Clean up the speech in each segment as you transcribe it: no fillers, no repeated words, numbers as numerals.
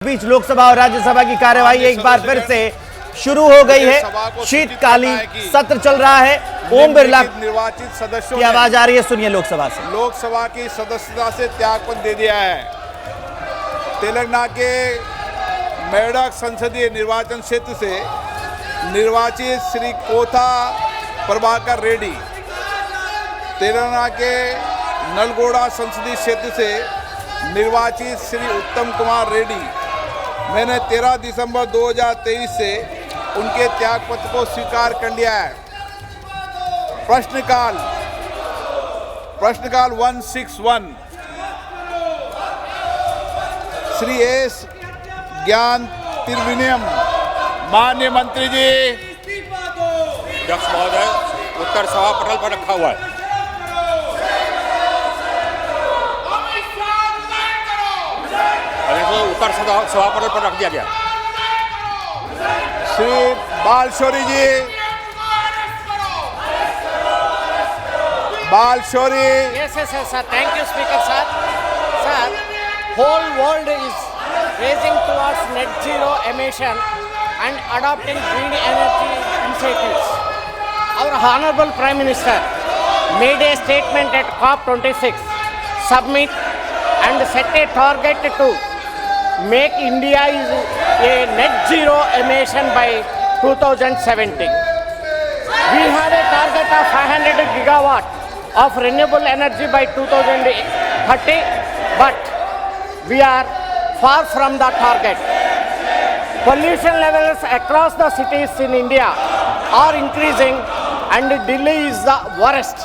बीच लोकसभा और राज्यसभा की कार्यवाही एक बार फिर से शुरू हो गई है। शीतकालीन सत्र चल रहा है। ओम बिरला निर्वाचित सदस्यों की आवाज आ रही है, सुनिए। लोकसभा से लोकसभा की सदस्यता से त्यागपत्र दे दिया है। तेलंगाना के मेडक संसदीय निर्वाचन क्षेत्र से निर्वाचित श्री कोथा प्रभाकर रेड्डी, तेलंगाना के नलगोड़ा संसदीय क्षेत्र से निर्वाचित श्री उत्तम कुमार रेड्डी, मैंने 13 दिसंबर 2023 से उनके त्यागपत्र को स्वीकार कर लिया है। प्रश्नकाल 161 श्री एस ज्ञान त्रिवेणियम। माननीय मंत्री जी। अध्यक्ष महोदय, उत्तर सभा पटल पर रखा हुआ है। ऊपर सभा पटल पर रख दिया गया। श्री बालशौरी जी, बालशौरी। Yes, sir. Thank you, Speaker, sir. Sir, whole world is racing towards net zero emission and adopting green energy initiatives. Our Honorable Prime Minister made a statement at COP26 summit and set a target to make India is a net zero emission by 2070. We have a target of 500 gigawatt of renewable energy by 2030, but we are far from the target. Pollution levels across the cities in India are increasing and Delhi is the worst.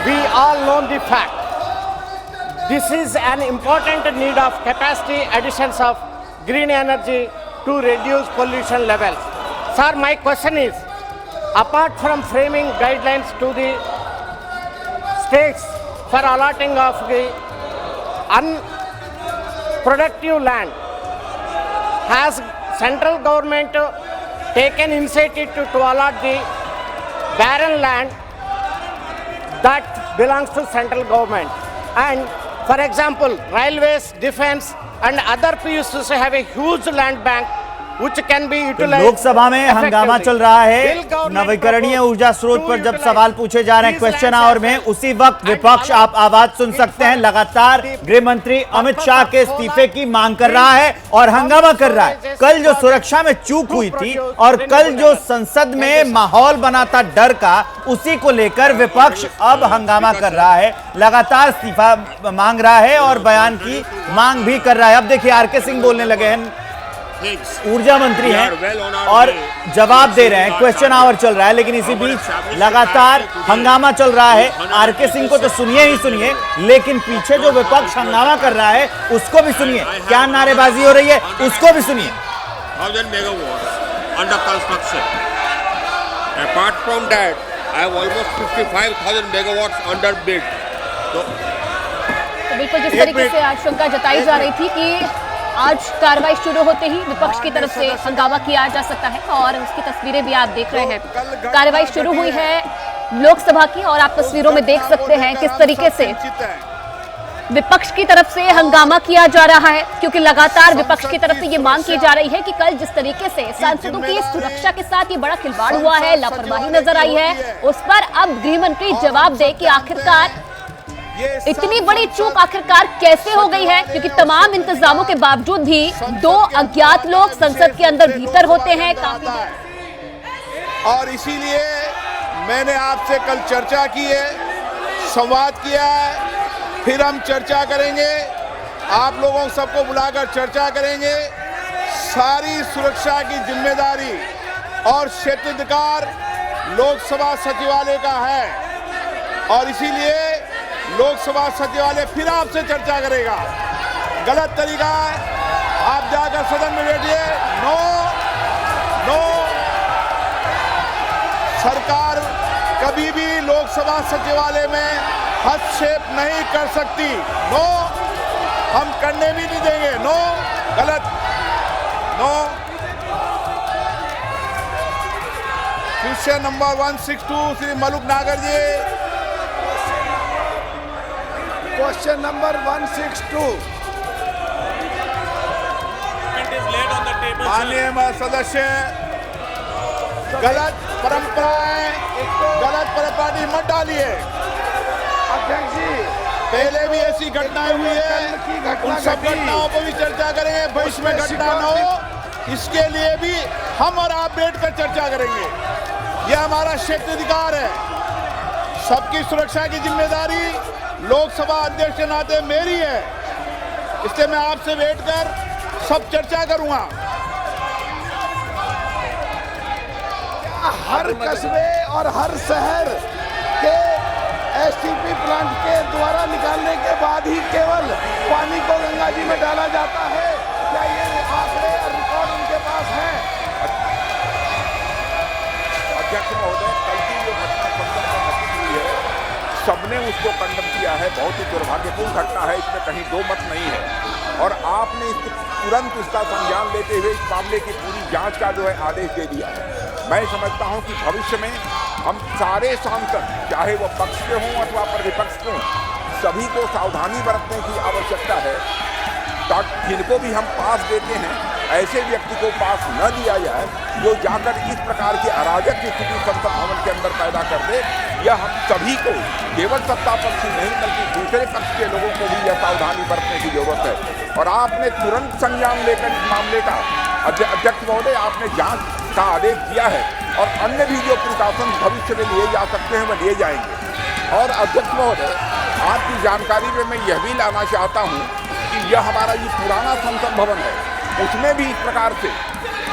We all know the fact. This is an important need of capacity additions of green energy to reduce pollution levels. Sir, my question is, apart from framing guidelines to the states for allotting of the unproductive land, has central government taken initiative to allot the barren land that belongs to central government? And for example, railways, defense and other PSUs have a huge land bank which can be utilized. Lok Sabha में हंगामा चल रहा है। नवीकरणीय ऊर्जा स्रोत पर जब सवाल पूछे जा रहे हैं क्वेश्चन आवर में, उसी वक्त विपक्ष, आप आवाज सुन सकते हैं, लगातार गृह मंत्री अमित शाह के इस्तीफे की मांग कर रहा है और हंगामा कर रहा है। कल जो सुरक्षा में चूक हुई थी और कल जो संसद में माहौल बना था डर का, उसी को लेकर विपक्ष अब हंगामा कर रहा है, लगातार इस्तीफा मांग रहा है और बयान की मांग भी कर रहा है। अब देखिए आर.के. सिंह बोलने लगे हैं, ऊर्जा मंत्री हैं और जवाब दे रहे हैं। क्वेश्चन आवर चल रहा है, लेकिन इसी बीच लगातार हंगामा चल रहा है। आर.के. सिंह को तो सुनिए ही सुनिए, लेकिन पीछे जो विपक्ष हंगामा कर रहा है उसको भी सुनिए। क्या नारेबाजी हो रही है उसको भी सुनिए। 1000 megawatts under construction. Apart from that, I have almost 55,000 megawatts under bid. तो बिल्कुल जिस तरीके से आशंका जताई जा रही थी कि आज कार्रवाई शुरू होते ही विपक्ष की तरफ से हंगामा किया जा सकता है और उसकी तस्वीरें भी आप देख रहे हैं। कार्रवाई शुरू हुई है लोकसभा की और आप तस्वीरों में देख सकते हैं किस तरीके से विपक्ष की तरफ से हंगामा किया जा रहा है, क्योंकि लगातार विपक्ष की तरफ से ये मांग की जा रही है कि कल जिस तरीके से सांसदों की सुरक्षा के साथ ये बड़ा खिलवाड़ हुआ है, लापरवाही नजर आई है, उस पर अब गृह मंत्री जवाब दे कि आखिरकार इतनी बड़ी चूक आखिरकार कैसे हो गई है, क्योंकि तमाम इंतजामों के बावजूद भी दो अज्ञात लोग संसद के अंदर भीतर होते हैं और इसीलिए मैंने आपसे कल चर्चा की है, संवाद किया है, फिर हम चर्चा करेंगे, आप लोगों सबको बुलाकर चर्चा करेंगे। सारी सुरक्षा की जिम्मेदारी और क्षेत्राधिकार लोकसभा सचिवालय का है और इसीलिए लोकसभा सचिवालय फिर आपसे चर्चा करेगा। गलत तरीका है, आप जाकर सदन में बैठिए। नो, सरकार कभी भी लोकसभा सचिवालय में हस्तक्षेप नहीं कर सकती। नो, हम करने भी नहीं देंगे। नो, गलत। No. Question number 162 Shri Maluk Nagar ji. Question number 162 माननीय सदस्य, गलत परंपराएं, गलत पार्टी मत डालिए। अध्यक्ष जी, पहले भी ऐसी घटनाएं हुई है, उन सब घटनाओं पर भी चर्चा करेंगे। भविष्य में घटना न हो, इसके लिए भी हम और आप बैठकर चर्चा करेंगे। यह हमारा क्षेत्राधिकार है। सबकी सुरक्षा की जिम्मेदारी लोकसभा अध्यक्ष के नाते मेरी है, इसलिए मैं आपसे बैठकर सब चर्चा करूंगा। हर कस्बे और हर शहर के एसटीपी प्लांट के द्वारा निकालने के बाद ही केवल पानी को गंगा जी में डाला जाता है, क्या ये आंकड़े और रिकॉर्ड उनके पास है? अध्यक्ष महोदय, कल की जो घटना हुई है, सबने उसको कंडम किया है। बहुत ही दुर्भाग्यपूर्ण घटना है, इसमें कहीं दो मत नहीं है। और आपने तुरंत इसका संज्ञान लेते हुए इस मामले की पूरी जांच का जो है आदेश दे दिया है। मैं समझता हूं कि भविष्य में हम सारे सांसद, चाहे वो पक्ष के हों अथवा प्रतिपक्ष के हों, सभी को सावधानी बरतने की आवश्यकता है, ताकि जिनको भी हम पास देते हैं ऐसे व्यक्ति को पास न दिया जाए जो जाकर इस प्रकार की अराजक स्थिति संसद भवन के अंदर पैदा कर दे। यह हम सभी को, केवल सत्ता पक्ष ही नहीं बल्कि दूसरे पक्ष के लोगों को भी यह सावधानी बरतने की जरूरत है। और आपने तुरंत संज्ञान लेकर इस मामले का, अध्यक्ष महोदय, आपने जांच का आदेश दिया है और अन्य भी जो प्रिकॉशन भविष्य में लिए जा सकते हैं वह लिए जाएंगे। और अध्यक्ष महोदय, आपकी जानकारी में मैं यह भी लाना चाहता हूं कि यह हमारा ये पुराना संसद भवन है, उसमें भी इस प्रकार से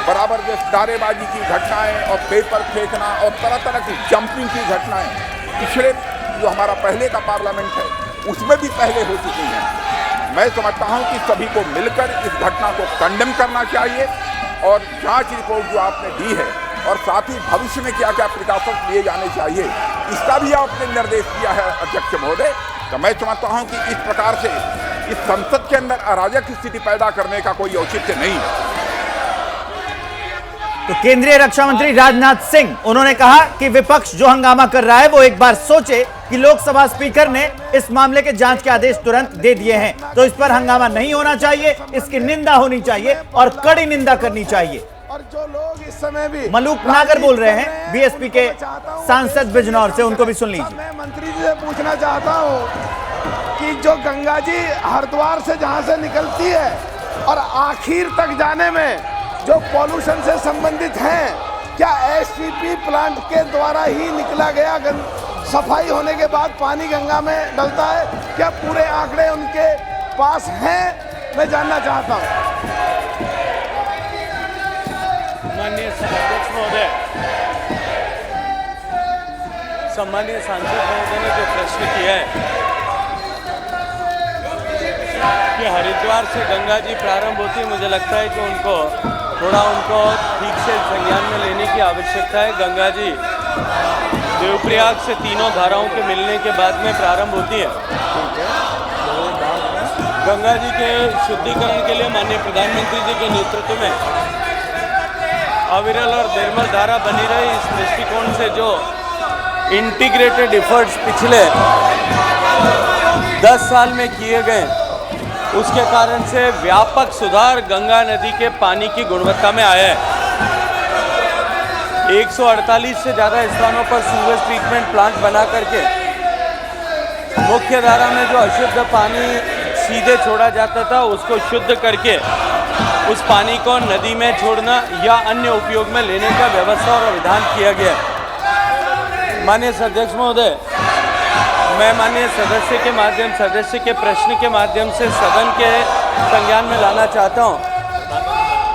बराबर जो नारेबाजी की घटनाएं और पेपर फेंकना और तरह तरह की जंपिंग की घटनाएं पिछले जो हमारा पहले का पार्लियामेंट है उसमें भी पहले हो चुकी हैं। मैं समझता हूं कि सभी को मिलकर इस घटना को कंडेम करना चाहिए और जांच रिपोर्ट जो आपने दी है और साथ ही भविष्य में क्या क्या प्रिकॉशन लिए जाने चाहिए, इसका भी आपने निर्देश दिया है अध्यक्ष महोदय। तो मैं समझता हूं कि इस प्रकार से इस संसद के अंदर अराजक स्थिति पैदा करने का कोई औचित्य नहीं है। तो केंद्रीय रक्षा मंत्री राजनाथ सिंह, उन्होंने कहा कि विपक्ष जो हंगामा कर रहा है वो एक बार सोचे कि लोकसभा स्पीकर ने इस मामले के जांच के आदेश तुरंत दे दिए हैं, तो इस पर हंगामा नहीं होना चाहिए, इसकी निंदा होनी चाहिए और कड़ी निंदा करनी चाहिए। और जो लोग इस समय भी मलूक नागर बोल रहे हैं बीएसपी के सांसद बिजनौर से, उनको भी सुन लीजिए। मैं मंत्री जी से पूछना चाहता हूं कि जो गंगा जी हरिद्वार से जहां से निकलती है और आखिर तक जाने में जो पॉल्यूशन से संबंधित हैं, क्या एसटीपी प्लांट के द्वारा ही निकला गया सफाई होने के बाद पानी गंगा में डलता है? क्या पूरे आंकड़े उनके पास हैं? मैं जानना चाहता हूं। माननीय अध्यक्ष महोदय, सम्मानीय सांसद महोदय ने जो प्रश्न किया है कि हरिद्वार से गंगा जी प्रारंभ होती है, मुझे लगता है कि उनको ठीक से संज्ञान में लेने की आवश्यकता है। गंगा जी देवप्रयाग से तीनों धाराओं के मिलने के बाद में प्रारंभ होती है। गंगा जी के शुद्धिकरण के लिए माननीय प्रधानमंत्री जी के नेतृत्व में अविरल और निर्मल धारा बनी रही, इस दृष्टिकोण से जो इंटीग्रेटेड एफर्ट्स पिछले 10 साल में किए गए, उसके कारण से व्यापक सुधार गंगा नदी के पानी की गुणवत्ता में आया है। 148 से ज़्यादा स्थानों पर सीवेज ट्रीटमेंट प्लांट बना करके मुख्य धारा में जो अशुद्ध पानी सीधे छोड़ा जाता था उसको शुद्ध करके उस पानी को नदी में छोड़ना या अन्य उपयोग में लेने का व्यवस्था और विधान किया गया है। माननीय अध्यक्ष महोदय, मैं माननीय सदस्य के प्रश्न के माध्यम से सदन के संज्ञान में लाना चाहता हूं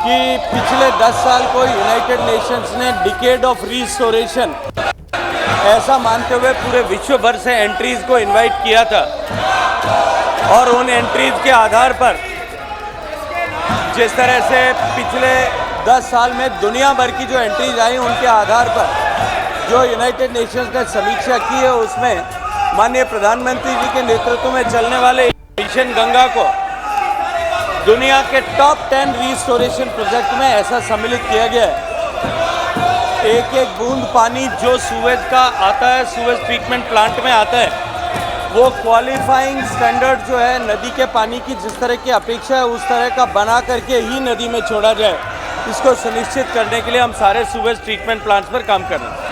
कि पिछले 10 साल को यूनाइटेड नेशंस ने डिकेड ऑफ रिस्टोरेशन ऐसा मानते हुए पूरे विश्व भर से एंट्रीज को इनवाइट किया था और उन एंट्रीज के आधार पर जिस तरह से पिछले 10 साल में दुनिया भर की जो एंट्रीज आई उनके आधार पर जो यूनाइटेड नेशंस ने समीक्षा की है, उसमें माननीय प्रधानमंत्री जी के नेतृत्व में चलने वाले मिशन गंगा को दुनिया के टॉप 10 रिस्टोरेशन प्रोजेक्ट में ऐसा सम्मिलित किया गया है। एक एक बूंद पानी जो सूवेज का आता है, सूवेज ट्रीटमेंट प्लांट में आता है, वो क्वालिफाइंग स्टैंडर्ड जो है नदी के पानी की जिस तरह की अपेक्षा है उस तरह का बना करके ही नदी में छोड़ा जाए। इसको सुनिश्चित करने के लिए हम सारे सूवेज ट्रीटमेंट प्लांट्स पर काम कर रहे हैं।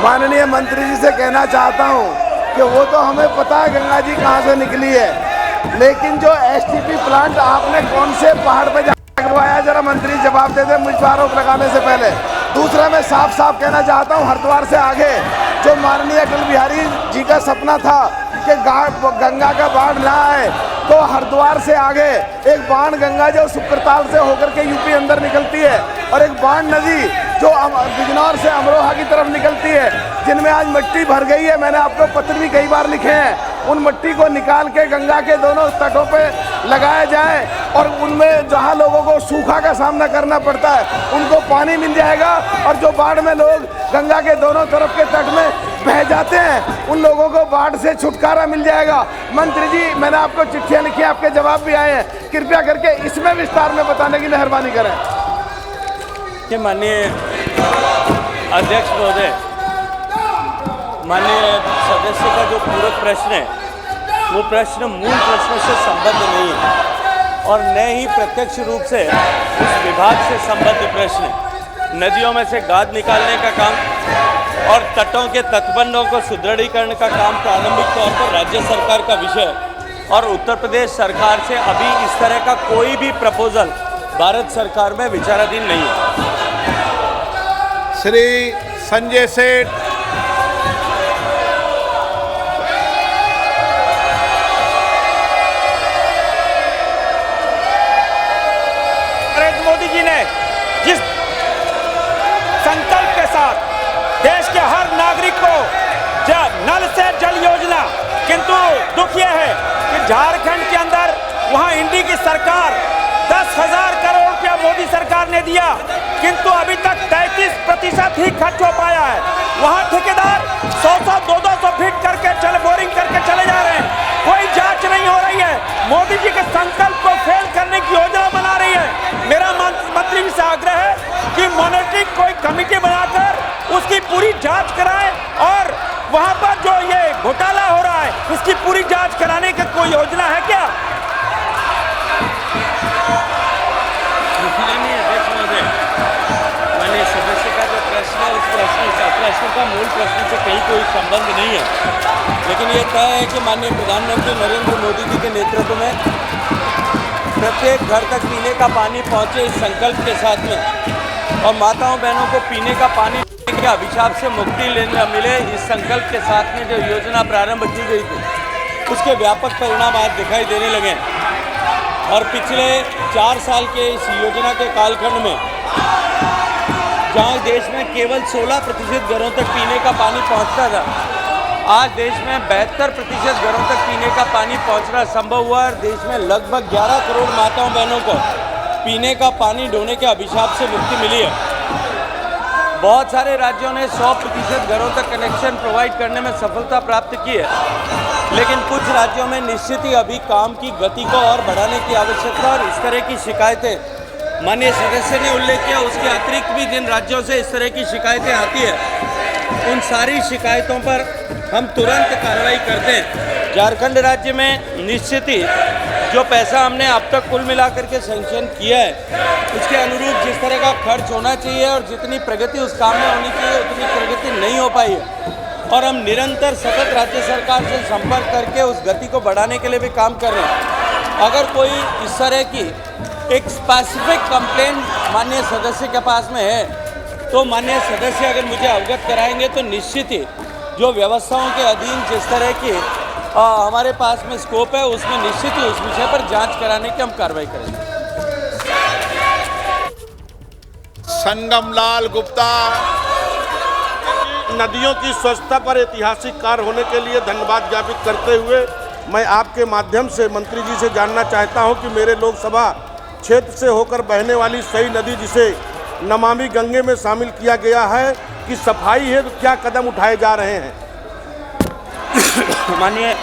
माननीय मंत्री जी से कहना चाहता हूं कि वो तो हमें पता है गंगा जी कहां से निकली है, लेकिन जो एसटीपी प्लांट आपने कौन से पहाड़ पे लगवाया, जरा मंत्री जवाब दे दे मुझ पर आरोप लगाने से पहले। दूसरा, मैं साफ साफ कहना चाहता हूं, हरिद्वार से आगे जो माननीय अटल बिहारी जी का सपना था कि गंगा का बाढ़ ना आए, तो हरिद्वार से आगे एक बाण गंगा जो सुक्रताल से होकर के यूपी अंदर निकलती है, और एक बाण नदी जो बिजनौर से अमरोहा की तरफ निकलती है, जिनमें आज मिट्टी भर गई है। मैंने आपको पत्र भी कई बार लिखे हैं। उन मिट्टी को निकाल के गंगा के दोनों तटों पे लगाया जाए, और उनमें जहां लोगों को सूखा का सामना करना पड़ता है उनको पानी मिल जाएगा, और जो बाढ़ में लोग गंगा के दोनों तरफ के तट में बह जाते हैं उन लोगों को बाढ़ से छुटकारा मिल जाएगा। मंत्री जी, मैंने आपको चिट्ठियां लिखी, आपके जवाब भी आए हैं, कृपया करके इसमें विस्तार में बताने की मेहरबानी करें। कि माननीय अध्यक्ष महोदय, माननीय सदस्य का जो पूरक प्रश्न है वो प्रश्न मूल प्रश्न से संबद्ध नहीं है, और न ही प्रत्यक्ष रूप से उस विभाग से संबद्ध प्रश्न है। नदियों में से गाद निकालने का काम और तटों के तटबंधों को सुदृढ़ीकरण का काम प्रारंभिक तौर पर राज्य सरकार का विषय है, और उत्तर प्रदेश सरकार से अभी इस तरह का कोई भी प्रपोजल भारत सरकार में विचाराधीन नहीं है। श्री संजय सेठ। नरेंद्र मोदी जी ने जिस संकल्प के साथ देश के हर नागरिक को नल से जल योजना, किंतु दुख यह है कि झारखंड के अंदर वहां इंडी की सरकार 10,000 करोड़ रुपया मोदी सरकार ने दिया, किंतु अभी तक 33% ही खर्च हो पाया है। वहां ठेकेदार 100-100, 200 फीट करके बोरिंग करके चले जा रहे हैं, कोई जांच नहीं हो रही है। मोदी जी के संकल्प को फेल करने की योजना बना रही है। मेरा मंत्री जी से आग्रह है कि मॉनिटरिंग कोई कमेटी बनाकर उसकी पूरी जांच कराएं, और वहां पर जो ये घोटाला हो रहा है इसकी पूरी जांच कराने की कोई योजना है क्या? माननीय सदस्य का जो प्रश्न है उस प्रश्न का मूल प्रश्न से कहीं कोई संबंध नहीं है, लेकिन ये तय है कि माननीय प्रधानमंत्री नरेंद्र मोदी जी के नेतृत्व में प्रत्येक घर तक पीने का पानी पहुंचे इस संकल्प के साथ में, और माताओं बहनों को पीने का पानी के अभिशाप से मुक्ति लेने मिले इस संकल्प के साथ में जो योजना प्रारंभ की गई थी उसके व्यापक परिणाम आज दिखाई देने लगे हैं। और पिछले 4 साल के इस योजना के कालखंड में जहां देश में केवल 16% घरों तक पीने का पानी पहुंचता था, आज देश में 72% घरों तक पीने का पानी पहुंचना संभव हुआ, और देश में लगभग 11 करोड़ माताओं बहनों को पीने का पानी ढोने के अभिशाप से मुक्ति मिली है। बहुत सारे राज्यों ने 100% घरों तक कनेक्शन प्रोवाइड करने में सफलता प्राप्त की है, लेकिन कुछ राज्यों में निश्चित ही अभी काम की गति को और बढ़ाने की आवश्यकता, और इस तरह की शिकायतें माननीय सदस्य ने उल्लेख किया, उसके अतिरिक्त भी जिन राज्यों से इस तरह की शिकायतें आती है उन सारी शिकायतों पर हम तुरंत कार्रवाई करते हैं। झारखंड राज्य में निश्चित ही जो पैसा हमने अब तक कुल मिलाकर के सैंक्शन किया है उसके अनुरूप जिस तरह का खर्च होना चाहिए और जितनी प्रगति उस काम में होनी चाहिए उतनी प्रगति नहीं हो पाई है, और हम निरंतर सतत राज्य सरकार से संपर्क करके उस गति को बढ़ाने के लिए भी काम कर रहे हैं। अगर कोई इस तरह की एक स्पेसिफिक कंप्लेंट माननीय सदस्य के पास में है तो माननीय सदस्य अगर मुझे अवगत कराएंगे तो निश्चित ही जो व्यवस्थाओं के अधीन जिस तरह की हमारे पास में स्कोप है उसमें निश्चित ही उस विषय पर जांच कराने की हम कार्रवाई करेंगे। संगमलाल गुप्ता। नदियों की स्वच्छता पर ऐतिहासिक कार्य होने के लिए धन्यवाद ज्ञापित करते हुए मैं आपके माध्यम से मंत्री जी से जानना चाहता हूं कि मेरे लोकसभा क्षेत्र से होकर बहने वाली सई नदी जिसे नमामि गंगे में शामिल किया गया है कि सफाई है तो क्या कदम उठाए जा रहे हैं? माननीय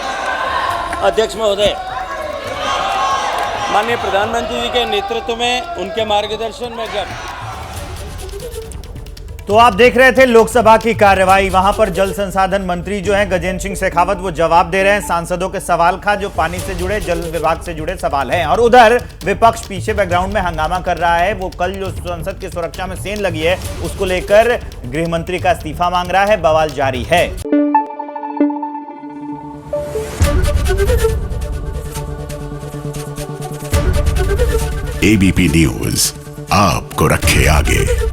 अध्यक्ष महोदय, माननीय प्रधानमंत्री जी के नेतृत्व में उनके मार्गदर्शन में जब तो आप देख रहे थे लोकसभा की कार्यवाही। वहां पर जल संसाधन मंत्री जो हैं गजेंद्र सिंह शेखावत, वो जवाब दे रहे हैं सांसदों के सवाल का जो पानी से जुड़े, जल विभाग से जुड़े सवाल हैं। और उधर विपक्ष पीछे बैकग्राउंड में हंगामा कर रहा है। वो कल जो संसद की सुरक्षा में सेंध लगी है उसको लेकर गृह मंत्री का इस्तीफा मांग रहा है। बवाल जारी है। एबीपी न्यूज आपको रखे आगे।